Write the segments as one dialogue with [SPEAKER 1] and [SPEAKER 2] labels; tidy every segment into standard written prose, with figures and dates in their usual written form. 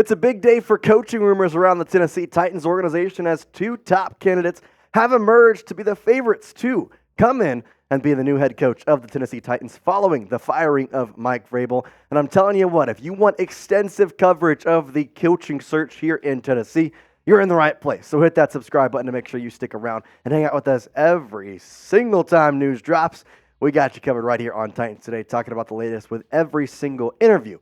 [SPEAKER 1] It's a big day for coaching rumors around the Tennessee Titans organization as two top candidates have emerged to be the favorites to come in and be the new head coach of the Tennessee Titans following the firing of Mike Vrabel. And I'm telling you what, if you want extensive coverage of the coaching search here in Tennessee, you're in the right place. So hit that subscribe button to make sure you stick around and hang out with us every single time news drops. We got you covered right here on Titans Today, talking about the latest with every single interview,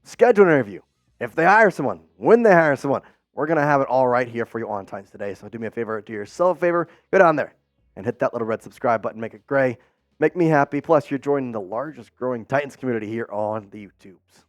[SPEAKER 1] scheduled interview, if they hire someone, when they hire someone. We're going to have it all right here for you on Titans Today. So do me a favor, do yourself a favor, go down there and hit that little red subscribe button, make it gray, make me happy. Plus, you're joining the largest growing Titans community here on the YouTubes.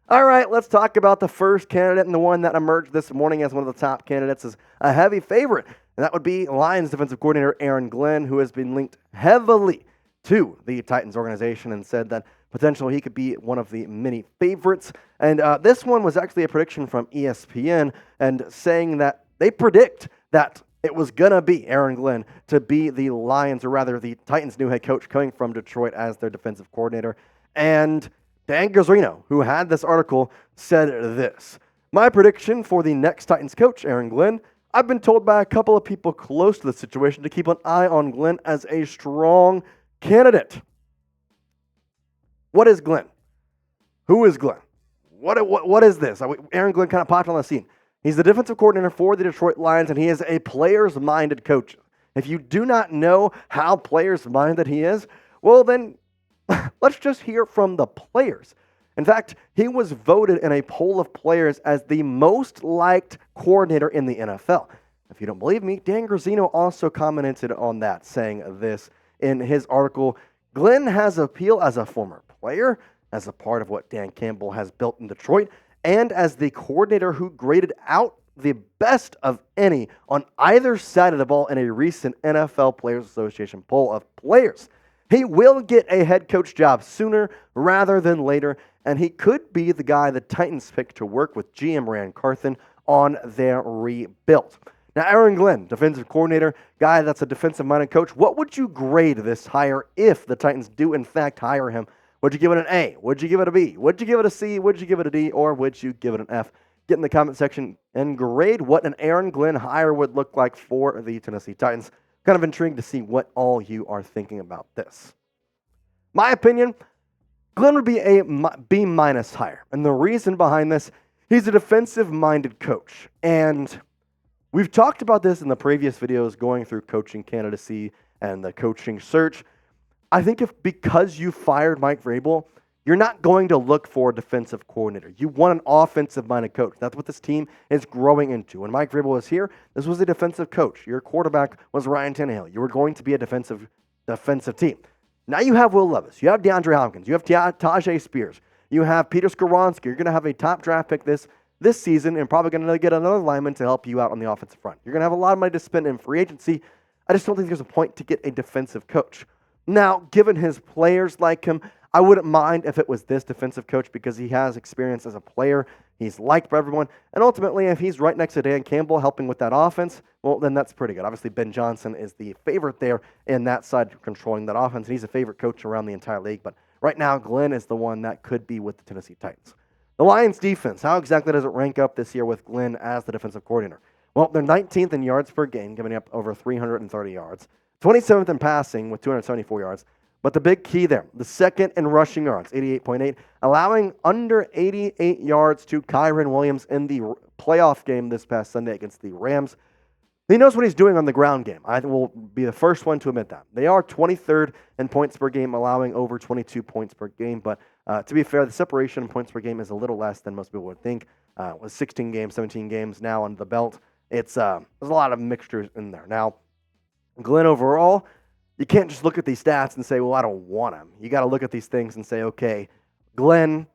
[SPEAKER 1] All right, let's talk about the first candidate, and the one that emerged this morning as one of the top candidates is a heavy favorite, and that would be Lions defensive coordinator Aaron Glenn, who has been linked heavily to the Titans organization and said that potentially he could be one of the many favorites. And this one was actually a prediction from ESPN, and saying that they predict that it was going to be Aaron Glenn to be the Lions, or rather the Titans' new head coach coming from Detroit as their defensive coordinator. And Dan Gazzarino, who had this article, said this: "My prediction for the next Titans coach, Aaron Glenn, I've been told by a couple of people close to the situation to keep an eye on Glenn as a strong candidate." What is Glenn? Who is Glenn? What is this? Aaron Glenn kind of popped on the scene. He's the defensive coordinator for the Detroit Lions, and he is a players-minded coach. If you do not know how players-minded he is, well then, let's just hear from the players. In fact, he was voted in a poll of players as the most liked coordinator in the NFL. If you don't believe me, Dan Gazzarino also commented on that, saying this in his article: "Glenn has appeal as a former player, as a part of what Dan Campbell has built in Detroit, and as the coordinator who graded out the best of any on either side of the ball in a recent NFL Players Association poll of players. He will get a head coach job sooner rather than later, and he could be the guy the Titans pick to work with GM Rand Carthen on their rebuild." Now, Aaron Glenn, defensive coordinator, guy that's a defensive-minded coach. What would you grade this hire if the Titans do, in fact, hire him? Would you give it an A? Would you give it a B? Would you give it a C? Would you give it a D? Or would you give it an F? Get in the comment section and grade what an Aaron Glenn hire would look like for the Tennessee Titans. Kind of intrigued to see what all you are thinking about this. My opinion, Glenn would be a B- hire. And the reason behind this, he's a defensive-minded coach. And we've talked about this in the previous videos going through coaching candidacy and the coaching search. I think because you fired Mike Vrabel, you're not going to look for a defensive coordinator. You want an offensive-minded coach. That's what this team is growing into. When Mike Vrabel was here, this was a defensive coach. Your quarterback was Ryan Tannehill. You were going to be a defensive team. Now you have Will Levis. You have DeAndre Hopkins. You have Tajay Spears. You have Peter Skoronski. You're going to have a top draft pick this season, and probably going to get another lineman to help you out on the offensive front. You're going to have a lot of money to spend in free agency. I just don't think there's a point to get a defensive coach. Now, given his players like him, I wouldn't mind if it was this defensive coach, because he has experience as a player. He's liked by everyone. And ultimately, if he's right next to Dan Campbell helping with that offense, well, then that's pretty good. Obviously, Ben Johnson is the favorite there in that side controlling that offense, and he's a favorite coach around the entire league. But right now, Glenn is the one that could be with the Tennessee Titans. The Lions defense, how exactly does it rank up this year with Glenn as the defensive coordinator? Well, they're 19th in yards per game, giving up over 330 yards. 27th in passing with 274 yards. But the big key there, the second in rushing yards, 88.8, allowing under 88 yards to Kyren Williams in the playoff game this past Sunday against the Rams. He knows what he's doing on the ground game. I will be the first one to admit that. They are 23rd in points per game, allowing over 22 points per game. But to be fair, the separation in points per game is a little less than most people would think. With 16 games, 17 games now under the belt, there's a lot of mixtures in there. Now, Glenn overall, you can't just look at these stats and say, well, I don't want him. You got to look at these things and say, okay, Glenn,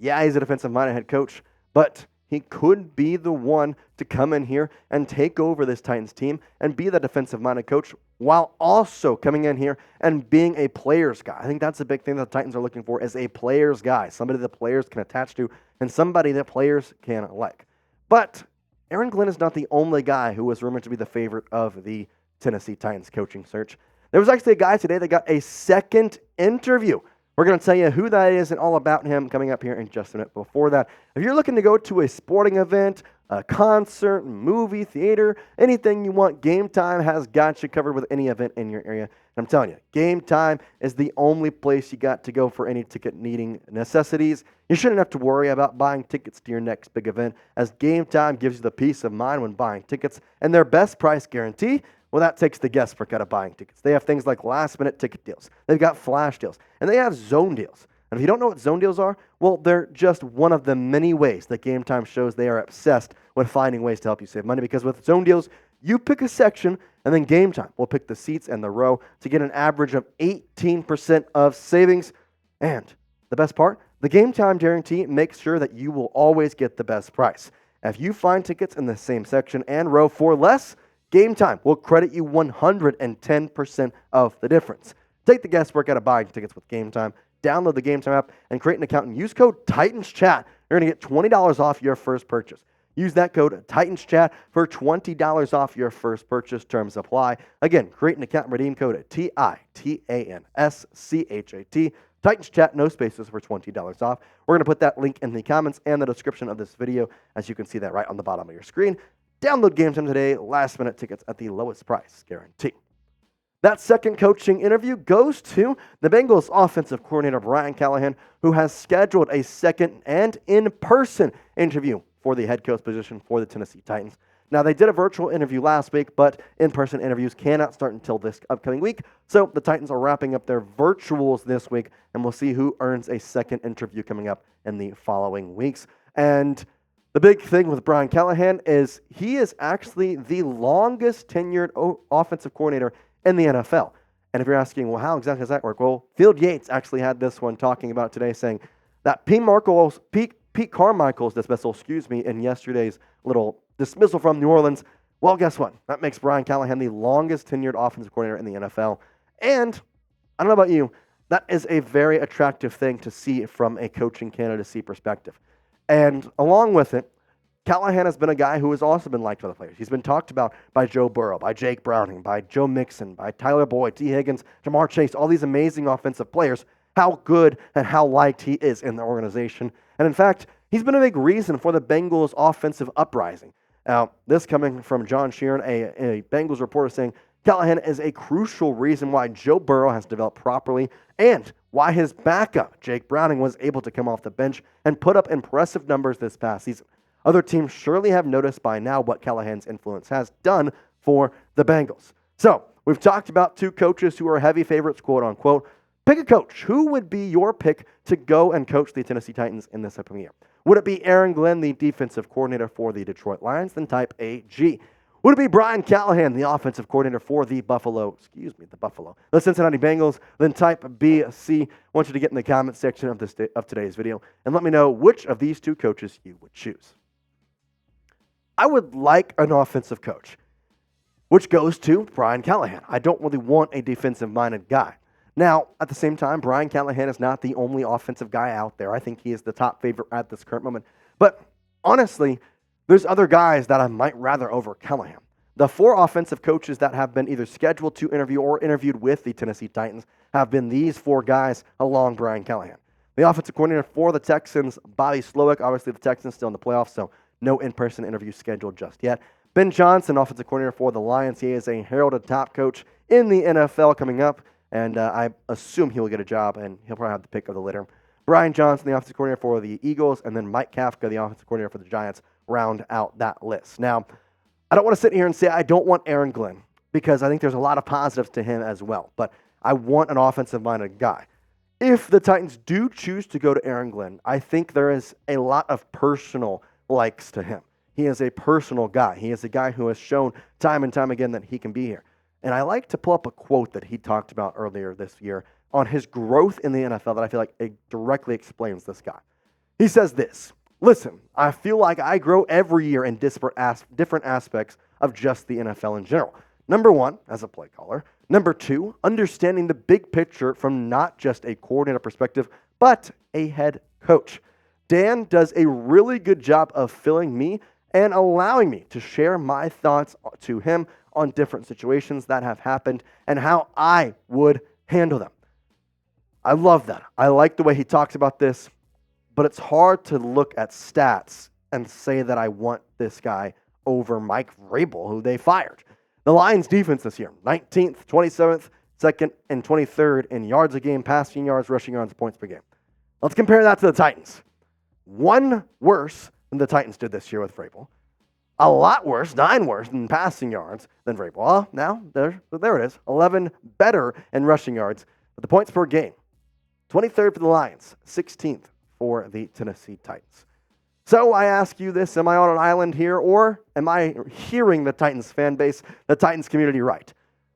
[SPEAKER 1] yeah, he's a defensive-minded head coach, but he could be the one to come in here and take over this Titans team and be the defensive-minded coach while also coming in here and being a player's guy. I think that's the big thing that the Titans are looking for, is a player's guy, somebody that players can attach to and somebody that players can like. But Aaron Glenn is not the only guy who was rumored to be the favorite of the Tennessee Titans coaching search. There was actually a guy today that got a second interview We're going to tell you who that is and all about him coming up here in just a minute. Before that, if you're looking to go to a sporting event, a concert, movie, theater, anything you want, Game Time has got you covered with any event in your area. And I'm telling you, Game Time is the only place you got to go for any ticket needing necessities. You shouldn't have to worry about buying tickets to your next big event, as Game Time gives you the peace of mind when buying tickets, and their best price guarantee, well, that takes the guesswork out of buying tickets. They have things like last-minute ticket deals. They've got flash deals, and they have zone deals. And if you don't know what zone deals are, well, they're just one of the many ways that Game Time shows they are obsessed with finding ways to help you save money. Because with zone deals, you pick a section, and then Game Time will pick the seats and the row to get an average of 18% of savings. And the best part, the Game Time guarantee makes sure that you will always get the best price. If you find tickets in the same section and row for less, Game Time will credit you 110% of the difference. Take the guesswork out of buying tickets with Game Time. Download the Game Time app and create an account and use code TitansChat. You're going to get $20 off your first purchase. Use that code TitansChat for $20 off your first purchase. Terms apply. Again, create an account and redeem code TITANSCHAT. TitansChat, no spaces, for $20 off. We're going to put that link in the comments and the description of this video, as you can see that right on the bottom of your screen. Download Game Time today. Last-minute tickets at the lowest price guarantee. That second coaching interview goes to the Bengals offensive coordinator, Brian Callahan, who has scheduled a second and in-person interview for the head coach position for the Tennessee Titans. Now, they did a virtual interview last week, but in-person interviews cannot start until this upcoming week. So the Titans are wrapping up their virtuals this week, and we'll see who earns a second interview coming up in the following weeks. And the big thing with Brian Callahan is he is actually the longest tenured offensive coordinator in the NFL. And if you're asking, well, how exactly does that work? Well, Field Yates actually had this one talking about today, saying that Pete Carmichael's dismissal, in yesterday's little dismissal from New Orleans, well, guess what? That makes Brian Callahan the longest tenured offensive coordinator in the NFL. And I don't know about you, that is a very attractive thing to see from a coaching candidacy perspective. And along with it, Callahan has been a guy who has also been liked by the players. He's been talked about by Joe Burrow, by Jake Browning, by Joe Mixon, by Tyler Boyd, T. Higgins, Jamar Chase, all these amazing offensive players, how good and how liked he is in the organization. And in fact, he's been a big reason for the Bengals' offensive uprising. Now, this coming from John Sheeran, a Bengals reporter, saying Callahan is a crucial reason why Joe Burrow has developed properly and why his backup, Jake Browning, was able to come off the bench and put up impressive numbers this past season. Other teams surely have noticed by now what Callahan's influence has done for the Bengals. So, we've talked about two coaches who are heavy favorites, quote unquote. Pick a coach. Who would be your pick to go and coach the Tennessee Titans in this upcoming year? Would it be Aaron Glenn, the defensive coordinator for the Detroit Lions? Then type AG. Would it be Brian Callahan, the offensive coordinator for the the Cincinnati Bengals? Then type BC. I want you to get in the comment section of today's video and let me know which of these two coaches you would choose. I would like an offensive coach, which goes to Brian Callahan. I don't really want a defensive-minded guy. Now, at the same time, Brian Callahan is not the only offensive guy out there. I think he is the top favorite at this current moment. But honestly, there's other guys that I might rather over Callahan. The four offensive coaches that have been either scheduled to interview or interviewed with the Tennessee Titans have been these four guys along Brian Callahan. The offensive coordinator for the Texans, Bobby Slowick. Obviously, the Texans still in the playoffs, so no in-person interview scheduled just yet. Ben Johnson, offensive coordinator for the Lions. He is a heralded top coach in the NFL coming up, and I assume he will get a job, and he'll probably have the pick of the litter. Brian Johnson, the offensive coordinator for the Eagles, and then Mike Kafka, the offensive coordinator for the Giants, round out that list. Now, I don't want to sit here and say I don't want Aaron Glenn, because I think there's a lot of positives to him as well, but I want an offensive-minded guy. If the Titans do choose to go to Aaron Glenn, I think there is a lot of personal likes to him. He is a personal guy. He is a guy who has shown time and time again that he can be here. And I like to pull up a quote that he talked about earlier this year on his growth in the NFL that I feel like it directly explains this guy. He says this: listen, I feel like I grow every year in different aspects of just the NFL in general. Number one, as a play caller. Number two, understanding the big picture from not just a coordinator perspective, but a head coach. Dan does a really good job of filling me and allowing me to share my thoughts to him on different situations that have happened and how I would handle them. I love that. I like the way he talks about this, but it's hard to look at stats and say that I want this guy over Mike Vrabel, who they fired. The Lions' defense this year, 19th, 27th, 2nd, and 23rd in yards a game, passing yards, rushing yards, points per game. Let's compare that to the Titans. One worse than the Titans did this year with Vrabel. A lot worse, 9 worse in passing yards than Vrabel. Well, now, there it is. 11 better in rushing yards. But the points per game, 23rd for the Lions, 16th for the Tennessee Titans. So I ask you this, am I on an island here, or am I hearing the Titans fan base, the Titans community right?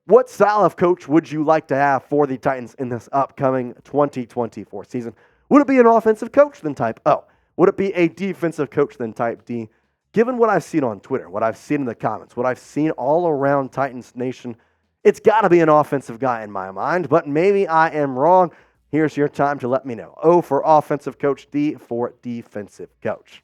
[SPEAKER 1] What style of coach would you like to have for the Titans in this upcoming 2024 season? Would it be an offensive coach than type O? Would it be a defensive coach than type D? Given what I've seen on Twitter, what I've seen in the comments, what I've seen all around Titans Nation, it's got to be an offensive guy in my mind, but maybe I am wrong. Here's your time to let me know. O for offensive coach, D for defensive coach.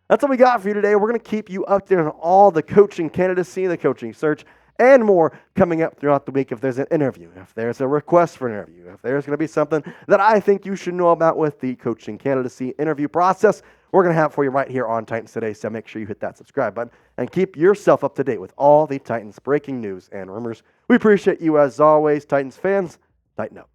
[SPEAKER 1] That's what we got for you today. We're going to keep you updated on all the coaching candidacy, the coaching search, and more coming up throughout the week. If there's an interview, if there's a request for an interview, if there's going to be something that I think you should know about with the coaching candidacy interview process, we're going to have it for you right here on Titans Today. So make sure you hit that subscribe button and keep yourself up to date with all the Titans breaking news and rumors. We appreciate you as always, Titans fans. Tighten up.